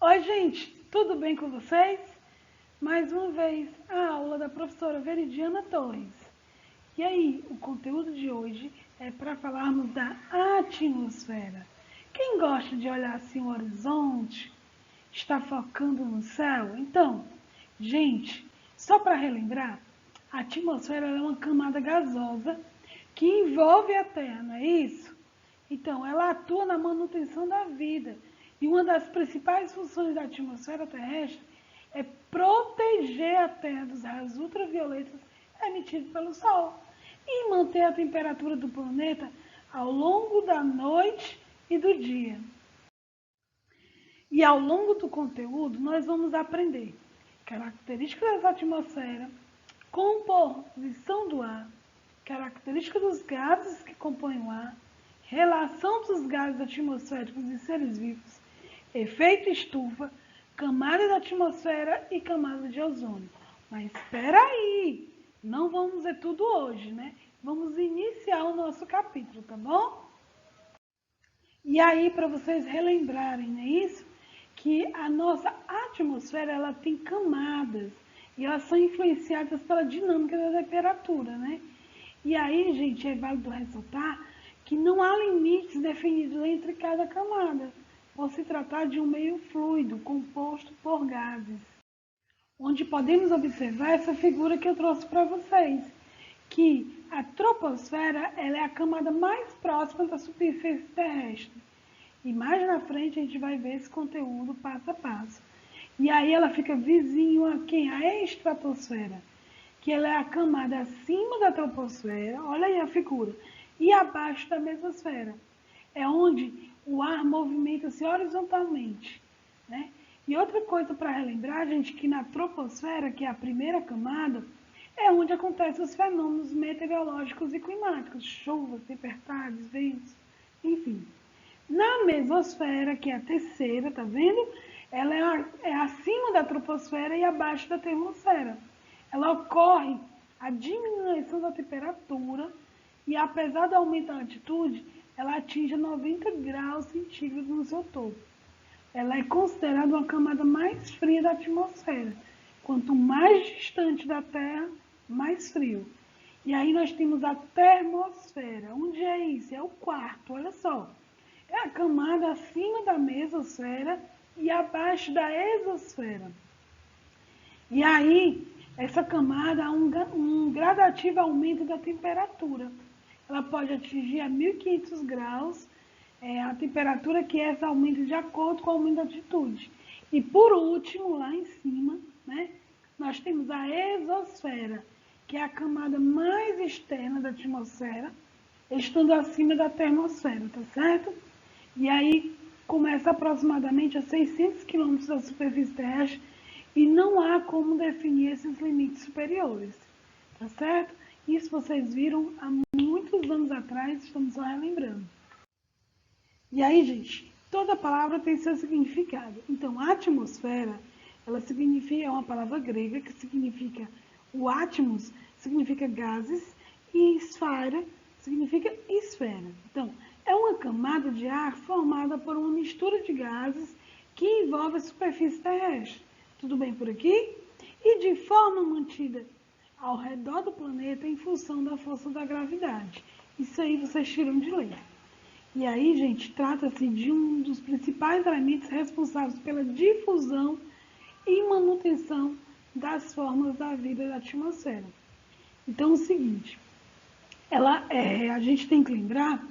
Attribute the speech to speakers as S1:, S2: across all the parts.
S1: Oi, gente, tudo bem com vocês? Mais uma vez, a aula da professora Veridiana Torres. E aí, o conteúdo de hoje é para falarmos da atmosfera. Quem gosta de olhar assim o horizonte, está focando no céu? Então, gente, só para relembrar, a atmosfera é uma camada gasosa que envolve a Terra, não é isso? Então, ela atua na manutenção da vida. E uma das principais funções da atmosfera terrestre é proteger a Terra dos raios ultravioletas emitidos pelo Sol e manter a temperatura do planeta ao longo da noite e do dia. E ao longo do conteúdo, nós vamos aprender características da atmosfera, composição do ar, características dos gases que compõem o ar, relação dos gases atmosféricos e seres vivos, efeito estufa, camada da atmosfera e camada de ozônio. Mas espera aí, não vamos ver tudo hoje, né? Vamos iniciar o nosso capítulo, tá bom? E aí, para vocês relembrarem, não é isso? Que a nossa atmosfera, ela tem camadas e elas são influenciadas pela dinâmica da temperatura, né? E aí, gente, é válido ressaltar que não há limites definidos entre cada camada, por se tratar de um meio fluido composto por gases, onde podemos observar essa figura que eu trouxe para vocês, que a troposfera ela é a camada mais próxima da superfície terrestre. E mais na frente a gente vai ver esse conteúdo passo a passo. E aí ela fica vizinho a quem? A estratosfera, que ela é a camada acima da troposfera, olha aí a figura, e abaixo da mesosfera. É onde o ar movimenta-se horizontalmente, né? E outra coisa para relembrar, gente, que na troposfera, que é a primeira camada, é onde acontecem os fenômenos meteorológicos e climáticos, chuvas, tempestades, ventos, enfim. Na mesosfera, que é a terceira, tá vendo? Ela é acima da troposfera e abaixo da termosfera. Ela ocorre a diminuição da temperatura e, apesar do aumento da altitude, ela atinge 90 graus centígrados no seu topo. Ela é considerada uma camada mais fria da atmosfera. Quanto mais distante da Terra, mais frio. E aí nós temos a termosfera. Onde é isso? É o quarto, olha só. É a camada acima da mesosfera e abaixo da exosfera. E aí, essa camada há um gradativo aumento da temperatura. Ela pode atingir a 1500 graus, a temperatura que essa aumenta de acordo com o aumento da altitude. E por último, lá em cima, né, nós temos a exosfera, que é a camada mais externa da atmosfera, estando acima da termosfera, tá certo? E aí começa aproximadamente a 600 quilômetros da superfície terrestre e não há como definir esses limites superiores, tá certo? Isso vocês viram há muitos anos atrás, estamos só relembrando. E aí, gente, toda palavra tem seu significado. Então, a atmosfera, ela significa, é uma palavra grega que significa, o átomos significa gases e esfera significa esfera. Então, é uma camada de ar formada por uma mistura de gases que envolve a superfície terrestre. Tudo bem por aqui? E de forma mantida ao redor do planeta em função da força da gravidade. Isso aí vocês tiram de ler. E aí, gente, trata-se de um dos principais elementos responsáveis pela difusão e manutenção das formas da vida da atmosfera. Então, é o seguinte, a gente tem que lembrar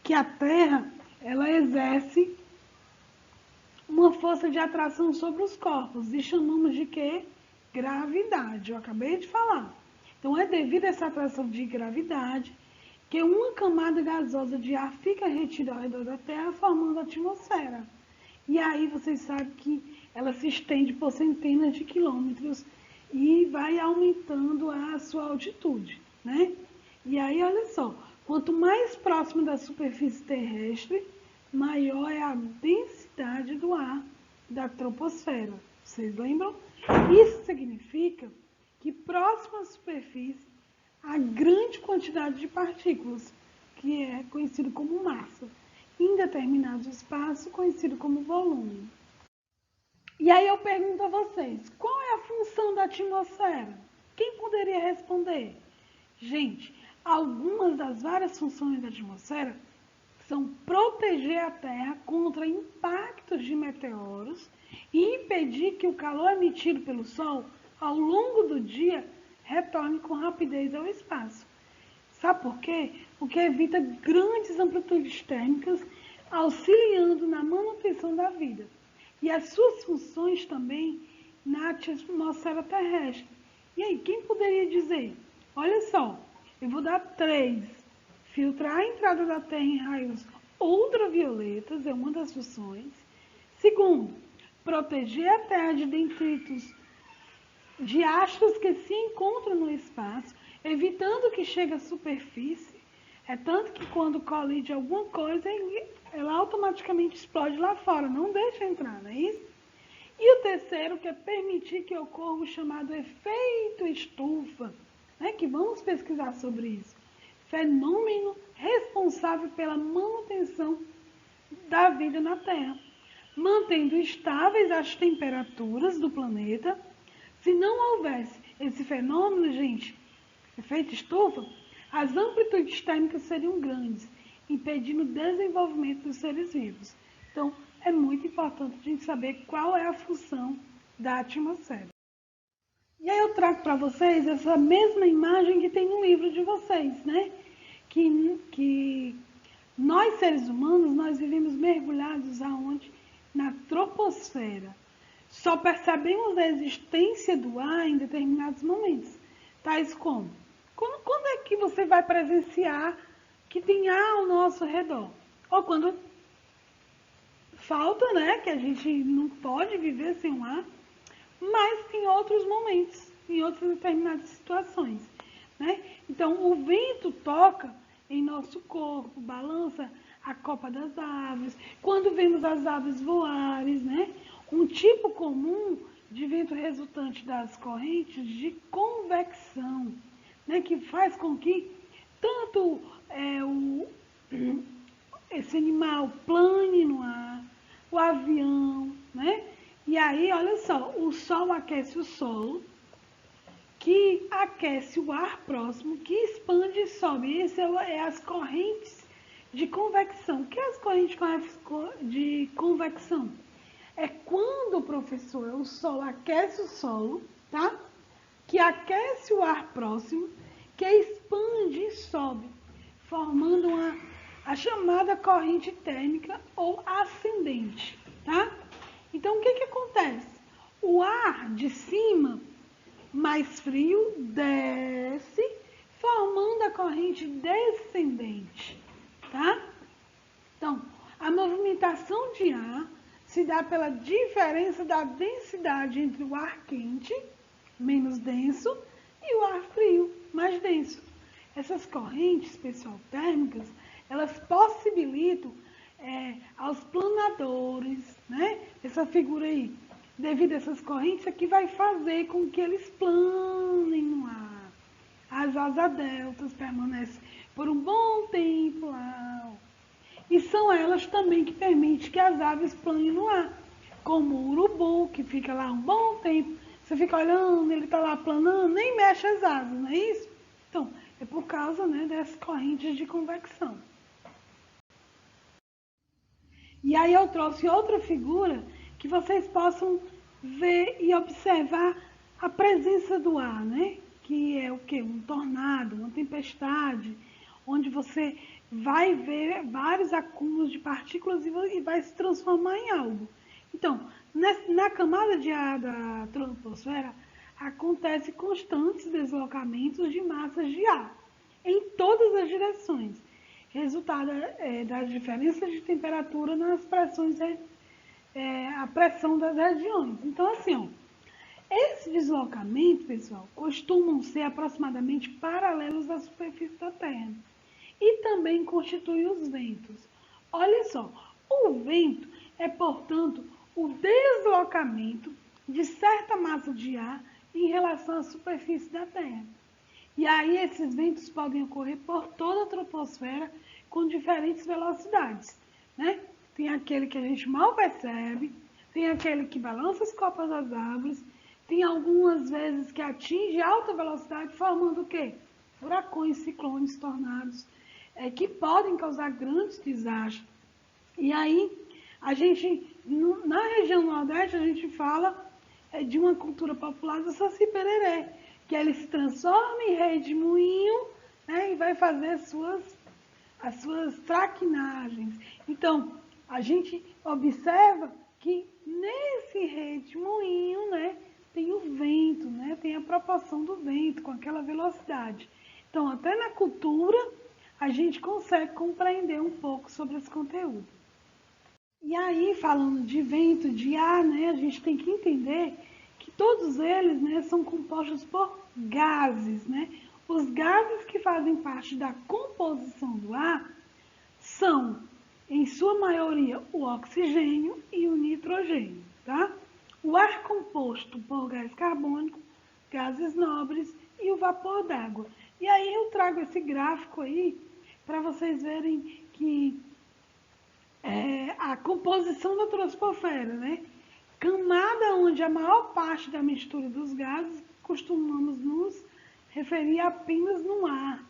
S1: que a Terra ela exerce uma força de atração sobre os corpos e chamamos de quê? Gravidade. Eu acabei de falar. Então, é devido a essa atração de gravidade que uma camada gasosa de ar fica retida ao redor da Terra, formando a atmosfera. E aí vocês sabem que ela se estende por centenas de quilômetros e vai aumentando a sua altitude, né? E aí, olha só, quanto mais próximo da superfície terrestre, maior é a densidade do ar da troposfera. Vocês lembram? Isso significa que próximo à superfície há grande quantidade de partículas, que é conhecido como massa, em determinado espaço conhecido como volume. E aí eu pergunto a vocês, qual é a função da atmosfera? Quem poderia responder? Gente, algumas das várias funções da atmosfera são proteger a Terra contra impactos de meteoros e impedir que o calor emitido pelo Sol ao longo do dia retorne com rapidez ao espaço. Sabe por quê? Porque evita grandes amplitudes térmicas, auxiliando na manutenção da vida. E as suas funções também na atmosfera terrestre. E aí, quem poderia dizer? Olha só, eu vou dar 3. Filtrar a entrada da Terra em raios ultravioletas é uma das funções. Segundo, proteger a Terra de detritos de astros que se encontram no espaço, evitando que chegue à superfície. É tanto que quando colide alguma coisa, ela automaticamente explode lá fora, não deixa entrar, não é isso? E o terceiro, que é permitir que ocorra o chamado efeito estufa, né, que vamos pesquisar sobre isso. Fenômeno responsável pela manutenção da vida na Terra, mantendo estáveis as temperaturas do planeta. Se não houvesse esse fenômeno, gente, efeito estufa, as amplitudes térmicas seriam grandes, impedindo o desenvolvimento dos seres vivos. Então, é muito importante a gente saber qual é a função da atmosfera. E aí eu trago para vocês essa mesma imagem que tem no livro de vocês, né? Que nós, seres humanos, nós vivemos mergulhados aonde? Na troposfera. Só percebemos a existência do ar em determinados momentos, tais como quando é que você vai presenciar que tem ar ao nosso redor? Ou quando falta, né, que a gente não pode viver sem o ar, mas em outros momentos, em outras determinadas situações, né? Então, o vento toca em nosso corpo, balança a copa das aves. Quando vemos as aves voarem, né? Um tipo comum de vento resultante das correntes de convecção, né? Que faz com que tanto esse animal plane no ar, o avião, né? E aí, olha só, o Sol aquece o solo, que aquece o ar próximo, que expande e sobe. Isso é as correntes de convecção. O que é as correntes de convecção? É quando, professor, o Sol aquece o solo, tá? Que aquece o ar próximo, que expande e sobe, formando a chamada corrente térmica ou ascendente, tá? Então, o que acontece? O ar de cima, mais frio, desce, formando a corrente descendente, tá? Então, a movimentação de ar se dá pela diferença da densidade entre o ar quente, menos denso, e o ar frio, mais denso. Essas correntes, pessoal, térmicas, elas possibilitam aos planadores, né? Essa figura aí, devido a essas correntes, é que vai fazer com que eles planem no ar. As asas deltas permanecem por um bom tempo lá. E são elas também que permitem que as aves planem no ar. Como o urubu, que fica lá um bom tempo. Você fica olhando, ele está lá planando, nem mexe as asas, não é isso? Então, é por causa, né, dessas correntes de convecção. E aí eu trouxe outra figura que vocês possam ver e observar a presença do ar, né? Que é o quê? Um tornado, uma tempestade, onde você vai ver vários acúmulos de partículas e vai se transformar em algo. Então, na camada de ar da troposfera, acontecem constantes deslocamentos de massas de ar em todas as direções, resultado das diferenças de temperatura nas pressões, a pressão das regiões. Então, assim, ó, esse deslocamento, pessoal, costumam ser aproximadamente paralelos à superfície da Terra e também constituem os ventos. Olha só, o vento é, portanto, o deslocamento de certa massa de ar em relação à superfície da Terra. E aí esses ventos podem ocorrer por toda a troposfera com diferentes velocidades, né? Tem aquele que a gente mal percebe, tem aquele que balança as copas das árvores, tem algumas vezes que atinge alta velocidade, formando o quê? Furacões, ciclones, tornados, que podem causar grandes desastres. E aí, a gente, na região Nordeste, a gente fala de uma cultura popular do Saci Pererê, que ele se transforma em rei de moinho, né, e vai fazer as suas traquinagens. Então, a gente observa que nesse rei de moinho, né, tem o vento, né, tem a proporção do vento com aquela velocidade. Então, até na cultura, a gente consegue compreender um pouco sobre esse conteúdo. E aí, falando de vento, de ar, né, a gente tem que entender que todos eles, né, são compostos por gases, né? Os gases que fazem parte da composição do ar são, em sua maioria, o oxigênio e o nitrogênio, tá? O ar composto por gás carbônico, gases nobres e o vapor d'água. E aí eu trago esse gráfico aí para vocês verem que a composição da troposfera, né? Camada onde a maior parte da mistura dos gases costumamos nos referir apenas no ar.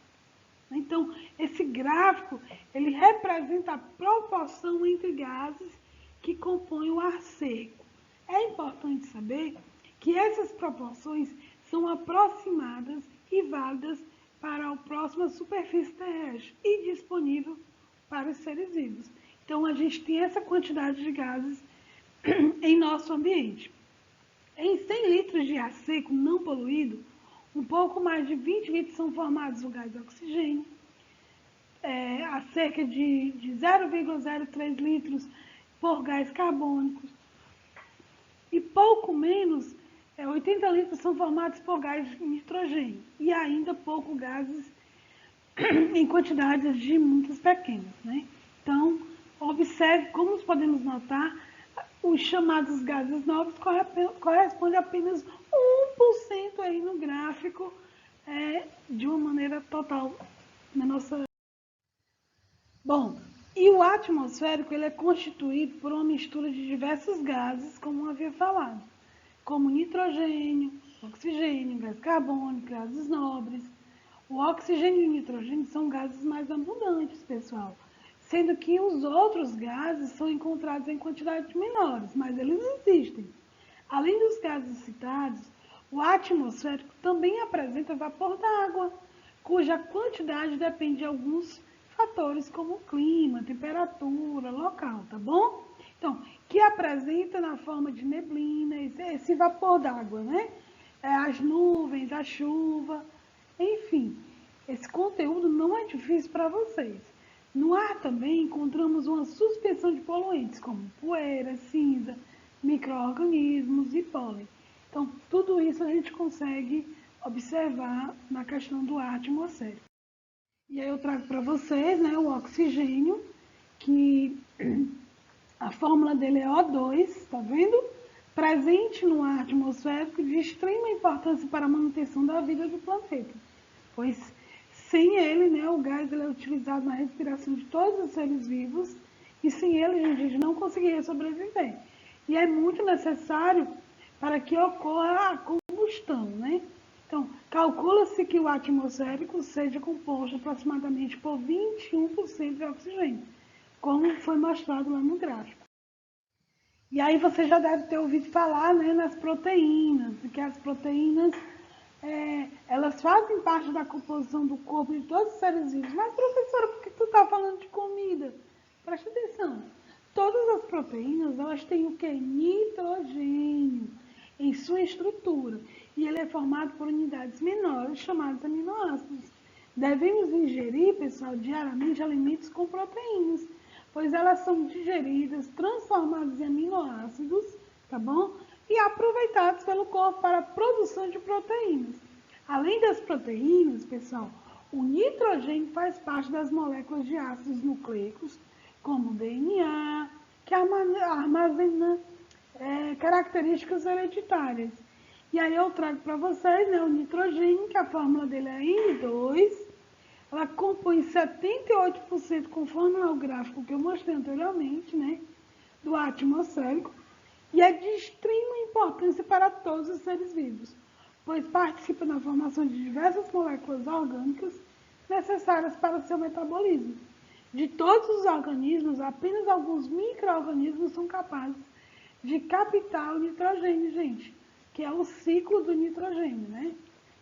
S1: Então, esse gráfico, ele representa a proporção entre gases que compõem o ar seco. É importante saber que essas proporções são aproximadas e válidas para a próxima superfície terrestre e disponível para os seres vivos. Então, a gente tem essa quantidade de gases em nosso ambiente. Em 100 litros de ar seco não poluído, um pouco mais de 20 litros são formados por gás oxigênio, a cerca de 0,03 litros por gás carbônico e pouco menos, 80 litros são formados por gás nitrogênio e ainda pouco gases em quantidades de muitas pequenas, né? Então, observe como podemos notar, os chamados gases nobres correspondem a apenas 1% aí no gráfico, de uma maneira total na nossa. Bom, e o atmosférico ele é constituído por uma mistura de diversos gases, como eu havia falado, como nitrogênio, oxigênio, gás carbônico, gases nobres. O oxigênio e o nitrogênio são gases mais abundantes, pessoal, sendo que os outros gases são encontrados em quantidades menores, mas eles existem. Além dos gases citados, o atmosférico também apresenta vapor d'água, cuja quantidade depende de alguns fatores como o clima, temperatura, local, tá bom? Então, que apresenta na forma de neblina, esse vapor d'água, né? As nuvens, a chuva, enfim, esse conteúdo não é difícil para vocês. No ar também encontramos uma suspensão de poluentes, como poeira, cinza, micro-organismos e pólen. Então, tudo isso a gente consegue observar na questão do ar atmosférico. E aí eu trago para vocês, né, o oxigênio, que a fórmula dele é O2, tá vendo? Presente no ar atmosférico de extrema importância para a manutenção da vida do planeta, pois sem ele, né, o gás ele é utilizado na respiração de todos os seres vivos e sem ele a gente não conseguiria sobreviver. E é muito necessário para que ocorra a combustão, né? Então, calcula-se que o atmosférico seja composto aproximadamente por 21% de oxigênio, como foi mostrado lá no gráfico. E aí você já deve ter ouvido falar, né, nas proteínas, que as proteínas elas fazem parte da composição do corpo de todos os seres vivos. Mas, professora, por que tu está falando de comida? Presta atenção. Todas as proteínas, elas têm o quê? Nitrogênio em sua estrutura. E ele é formado por unidades menores, chamadas aminoácidos. Devemos ingerir, pessoal, diariamente alimentos com proteínas, pois elas são digeridas, transformadas em aminoácidos, tá bom? E aproveitados pelo corpo para a produção de proteínas. Além das proteínas, pessoal, o nitrogênio faz parte das moléculas de ácidos nucleicos, como o DNA, que armazena características hereditárias. E aí eu trago para vocês, né, o nitrogênio, que a fórmula dele é N2, ela compõe 78%, conforme o gráfico que eu mostrei anteriormente, né, do atmosférico, e é de extrema importância para todos os seres vivos, pois participa na formação de diversas moléculas orgânicas necessárias para seu metabolismo. De todos os organismos, apenas alguns micro-organismos são capazes de captar o nitrogênio, gente, que é o ciclo do nitrogênio, né?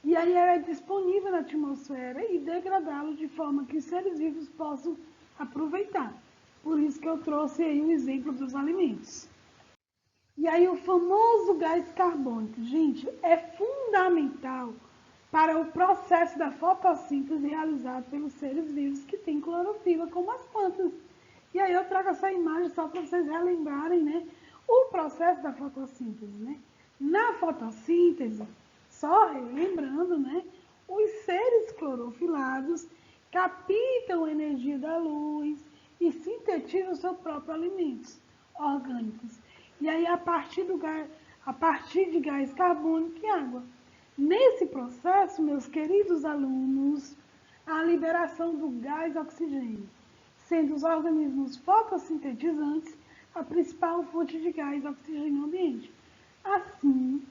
S1: E aí ela é disponível na atmosfera e degradá-lo de forma que os seres vivos possam aproveitar. Por isso que eu trouxe aí o exemplo dos alimentos. E aí o famoso gás carbônico, gente, é fundamental para o processo da fotossíntese realizado pelos seres vivos que têm clorofila, como as plantas. E aí eu trago essa imagem só para vocês relembrarem, né, o processo da fotossíntese, né? Na fotossíntese, só lembrando, né, os seres clorofilados captam a energia da luz e sintetizam seus próprios alimentos orgânicos. E aí a partir de gás carbônico e água. Nesse processo, meus queridos alunos, a liberação do gás oxigênio, sendo os organismos fotossintetizantes a principal fonte de gás oxigênio no ambiente. Assim,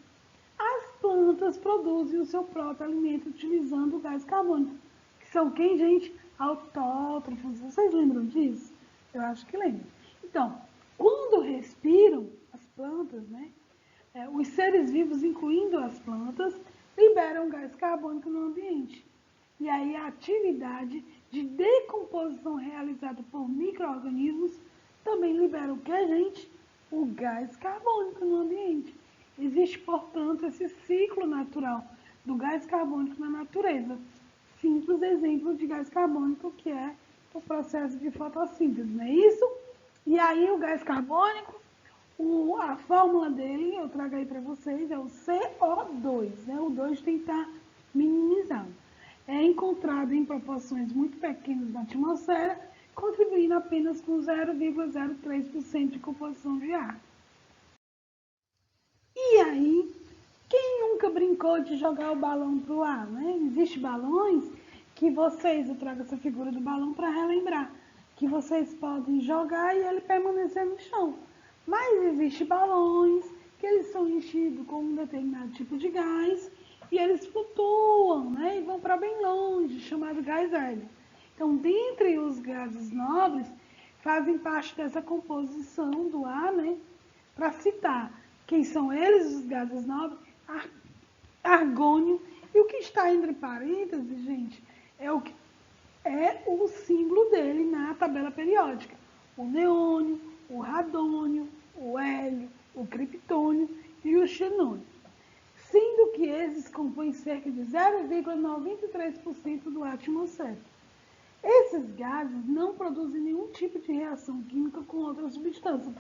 S1: as plantas produzem o seu próprio alimento utilizando o gás carbônico, que são quem, gente? Autótrofos. Vocês lembram disso? Eu acho que lembram. Então, quando respiram, as plantas, né? Os seres vivos, incluindo as plantas, liberam gás carbônico no ambiente. E aí a atividade de decomposição realizada por micro-organismos também libera o que, gente? O gás carbônico no ambiente. Existe, portanto, esse ciclo natural do gás carbônico na natureza. Simples exemplo de gás carbônico que é o processo de fotossíntese, não é isso? E aí o gás carbônico, a fórmula dele, eu trago aí para vocês, é o CO2, né? O 2 tem que estar minimizado. É encontrado em proporções muito pequenas na atmosfera, contribuindo apenas com 0,03% de composição de ar. E aí, quem nunca brincou de jogar o balão para o ar, né? Existem balões que eu trago essa figura do balão para relembrar, que vocês podem jogar e ele permanecer no chão. Mas existem balões que eles são enchidos com um determinado tipo de gás e eles flutuam, né? E vão para bem longe, chamado gás hélio. Então, dentre os gases nobres, fazem parte dessa composição do ar, né? Para citar quem são eles, os gases nobres, argônio, e o que está entre parênteses, gente, é o símbolo dele na tabela periódica. O neônio, o radônio, o hélio, o criptônio e o xenônio. Sendo que esses compõem cerca de 0,93% do ar atmosférico. Esses gases não produzem nenhum tipo de reação química com outras substâncias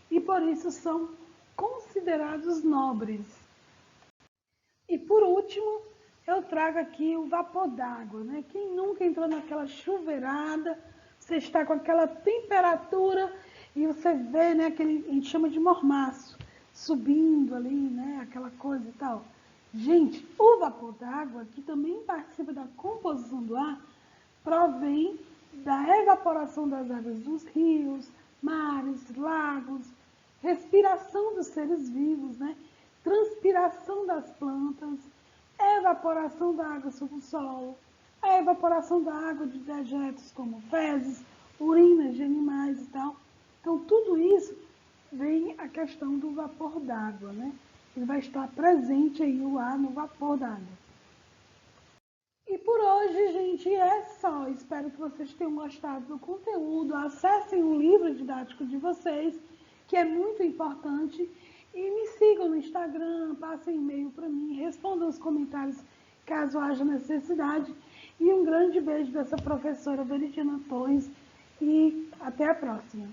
S1: e por isso são considerados nobres. E por último, eu trago aqui o vapor d'água, né? Quem nunca entrou naquela chuveirada, você está com aquela temperatura e você vê, né, a gente chama de mormaço, subindo ali, né, aquela coisa e tal. Gente, o vapor d'água, que também participa da composição do ar, provém da evaporação das águas dos rios, mares, lagos, respiração dos seres vivos, né? Transpiração das plantas, evaporação da água sobre o solo, a evaporação da água de dejetos como fezes, urinas de animais e tal. Então, tudo isso vem a questão do vapor d'água, né? Ele vai estar presente aí o ar no vapor d'água. E por hoje, gente, é só. Espero que vocês tenham gostado do conteúdo. Acessem o livro didático de vocês, que é muito importante. E me sigam no Instagram, passem e-mail para mim, respondam os comentários caso haja necessidade. E um grande beijo dessa professora Veridiana Torres. E até a próxima.